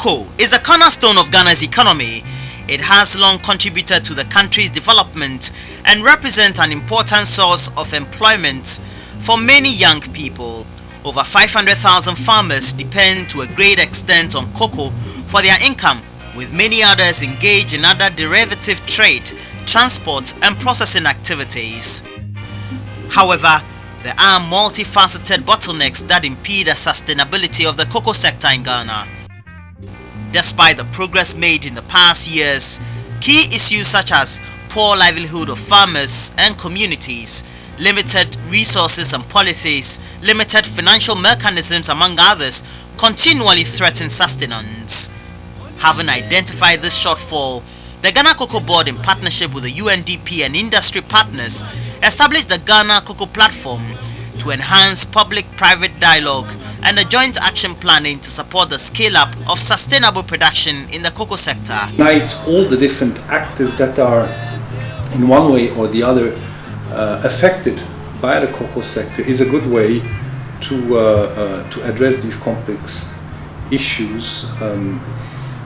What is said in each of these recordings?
Cocoa is a cornerstone of Ghana's economy. It has long contributed to the country's development and represents an important source of employment for many young people. Over 500,000 farmers depend to a great extent on cocoa for their income, with many others engaged in other derivative trade, transport and processing activities. However, there are multifaceted bottlenecks that impede the sustainability of the cocoa sector in Ghana. Despite the progress made in the past years, key issues such as poor livelihood of farmers and communities, limited resources and policies, limited financial mechanisms among others, continually threaten sustenance. Having identified this shortfall, the Ghana Cocoa Board, in partnership with the UNDP and industry partners, established the Ghana Cocoa Platform to enhance public-private dialogue and a joint action planning to support the scale-up of sustainable production in the cocoa sector. Unites all the different actors that are in one way or the other affected by the cocoa sector is a good way to address these complex issues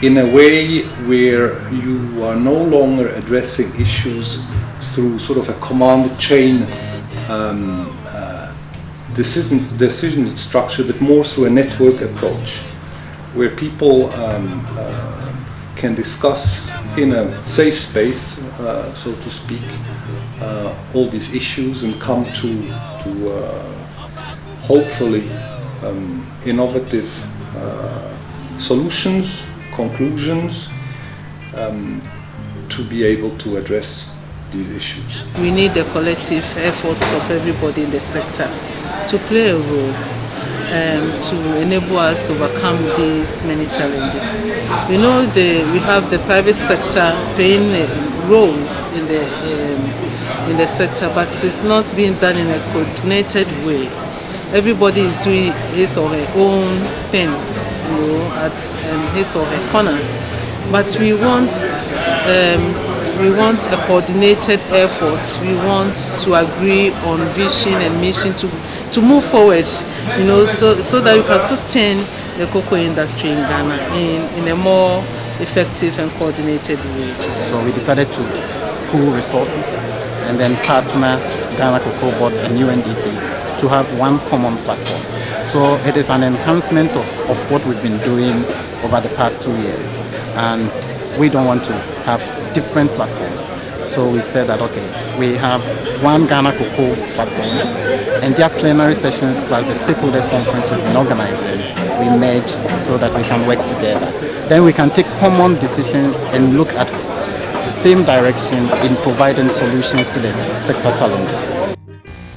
in a way where you are no longer addressing issues through sort of a command chain decision structure, but more through a network approach, where people can discuss in a safe space, so to speak, all these issues and come to hopefully innovative solutions, conclusions, to be able to address these issues. We need the collective efforts of everybody in the sector to play a role to enable us to overcome these many challenges. We know we have the private sector playing roles in the sector, but it's not being done in a coordinated way. Everybody is doing his or her own thing, at his or her corner. But we want a coordinated effort. We want to agree on vision and mission to move forward, so that we can sustain the cocoa industry in Ghana in a more effective and coordinated way. So we decided to pool resources and then partner Ghana Cocoa Board and UNDP to have one common platform. So it is an enhancement of what we've been doing over the past 2 years, and we don't want to have different platforms. So we said that, okay, we have one Ghana Cocoa platform, and their plenary sessions plus the stakeholders conference we've been organizing, we merge so that we can work together. Then we can take common decisions and look at the same direction in providing solutions to the sector challenges.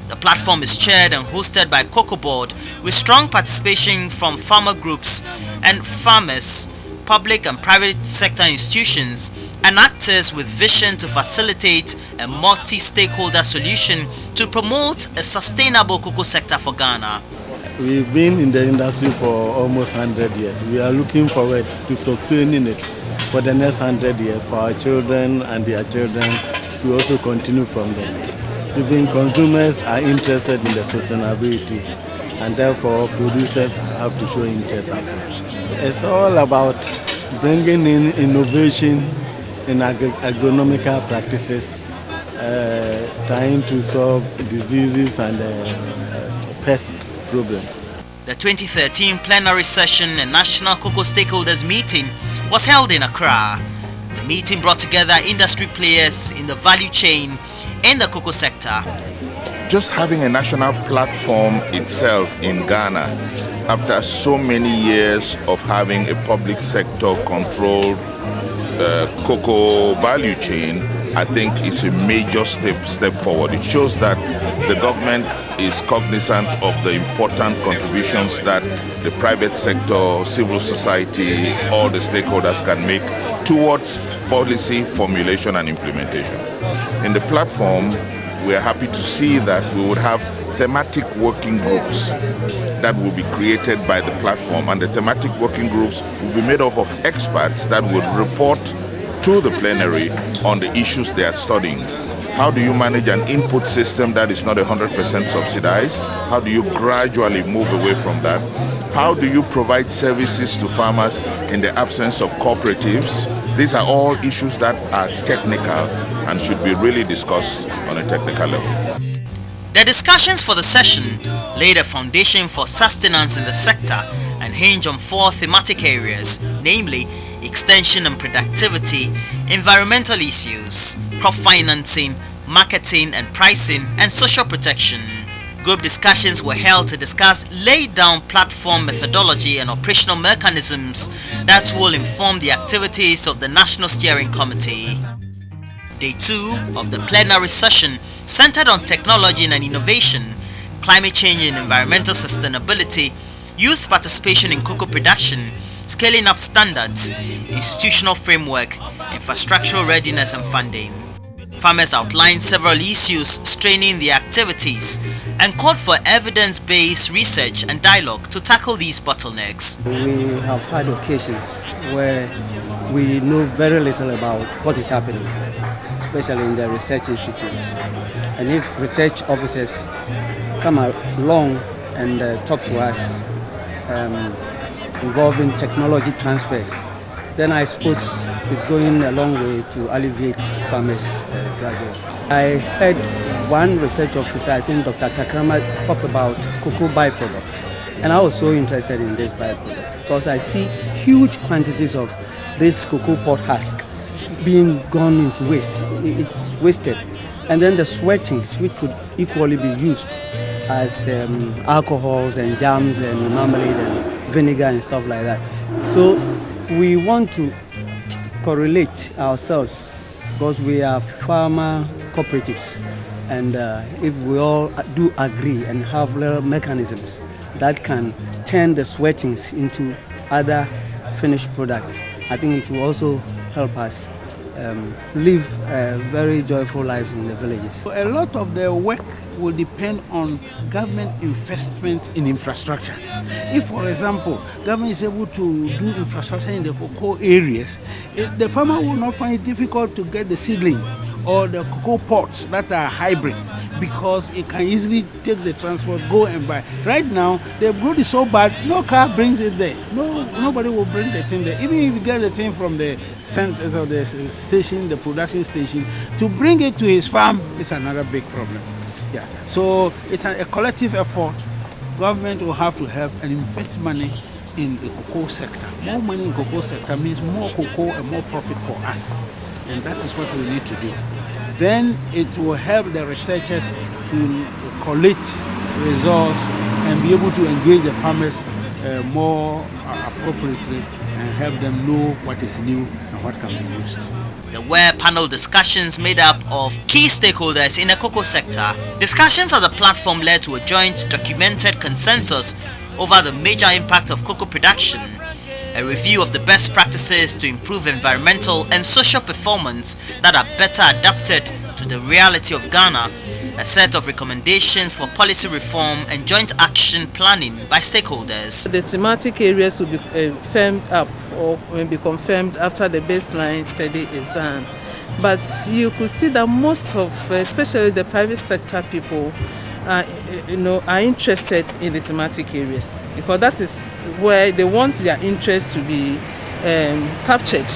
The platform is chaired and hosted by Cocoa Board with strong participation from farmer groups and farmers, public and private sector institutions, and actors with vision to facilitate a multi-stakeholder solution to promote a sustainable cocoa sector for Ghana. We've been in the industry for almost 100 years. We are looking forward to sustaining it for the next 100 years for our children and their children to also continue from there. Even consumers are interested in the sustainability, and therefore producers have to show interest as well. It's all about bringing in innovation in agronomical practices, trying to solve diseases and pest problems. The 2013 plenary session and National Cocoa Stakeholders Meeting was held in Accra. The meeting brought together industry players in the value chain in the cocoa sector. Just having a national platform itself in Ghana, after so many years of having a public sector controlled cocoa value chain, I think is a major step forward. It shows that the government is cognizant of the important contributions that the private sector, civil society, all the stakeholders can make towards policy formulation and implementation. In the platform, we are happy to see that we would have thematic working groups that will be created by the platform, and the thematic working groups will be made up of experts that would report to the plenary on the issues they are studying. How do you manage an input system that is not 100% subsidized? How do you gradually move away from that? How do you provide services to farmers in the absence of cooperatives? These are all issues that are technical and should be really discussed on a technical level. The discussions for the session laid a foundation for sustenance in the sector and hinge on 4 thematic areas, namely extension and productivity, environmental issues, crop financing, marketing and pricing, and social protection. Group discussions were held to discuss laid down platform methodology and operational mechanisms that will inform the activities of the National Steering Committee. Day 2 of the plenary session centered on technology and innovation, climate change and environmental sustainability, youth participation in cocoa production, scaling up standards, institutional framework, infrastructural readiness and funding. Farmers outlined several issues straining the activities and called for evidence-based research and dialogue to tackle these bottlenecks. We have had occasions where we know very little about what is happening, especially in the research institutes. And if research officers come along and talk to us involving technology transfers, then I suppose it's going a long way to alleviate farmers gradually. I heard one research officer, I think Dr. Takrama, talk about cocoa byproducts. And I was so interested in these byproducts because I see huge quantities of this cocoa pod husk being gone into waste. It's wasted. And then the sweatings, which could equally be used as alcohols and jams and marmalade and vinegar and stuff like that. So we want to correlate ourselves because we are farmer cooperatives, and if we all do agree and have little mechanisms that can turn the sweatings into other finished products, I think it will also help us live very joyful lives in the villages. A lot of the work will depend on government investment in infrastructure. If, for example, government is able to do infrastructure in the cocoa areas, the farmer will not find it difficult to get the seedling or the cocoa pods that are hybrids because it can easily take the transport, go and buy. Right now, the road is so bad, no car brings it there. Nobody will bring the thing there. Even if you get the thing from the center of the station, the production station, to bring it to his farm is another big problem. Yeah. So it's a collective effort. Government will have to help and invest money in the cocoa sector. More money in cocoa sector means more cocoa and more profit for us. And that is what we need to do. Then it will help the researchers to collect results and be able to engage the farmers more appropriately and help them know what is new and what can be used. There were panel discussions made up of key stakeholders in the cocoa sector. Discussions on the platform led to a joint documented consensus over the major impact of cocoa production, a review of the best practices to improve environmental and social performance that are better adapted to the reality of Ghana, a set of recommendations for policy reform and joint action planning by stakeholders. The thematic areas will be firmed up or will be confirmed after the baseline study is done. But you could see that most of, especially the private sector people, are interested in the thematic areas because that is where they want their interest to be captured.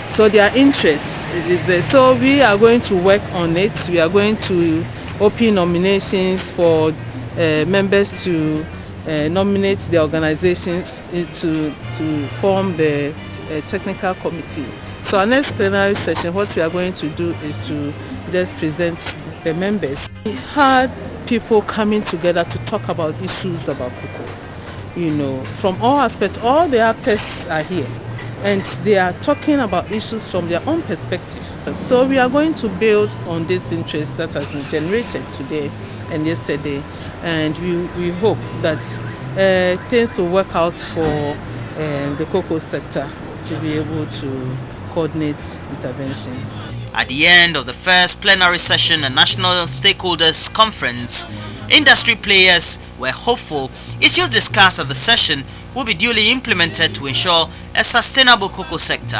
So their interest is there. So we are going to work on it. We are going to open nominations for members to nominate the organizations to form the technical committee. So our next plenary session, what we are going to do is to just present the members. We had people coming together to talk about issues about cocoa. From all aspects, all the actors are here and they are talking about issues from their own perspective. So we are going to build on this interest that has been generated today and yesterday, and we hope that things will work out for the cocoa sector to be able to coordinate interventions. At the end of the first plenary session and National Stakeholders Conference, industry players were hopeful issues discussed at the session will be duly implemented to ensure a sustainable cocoa sector.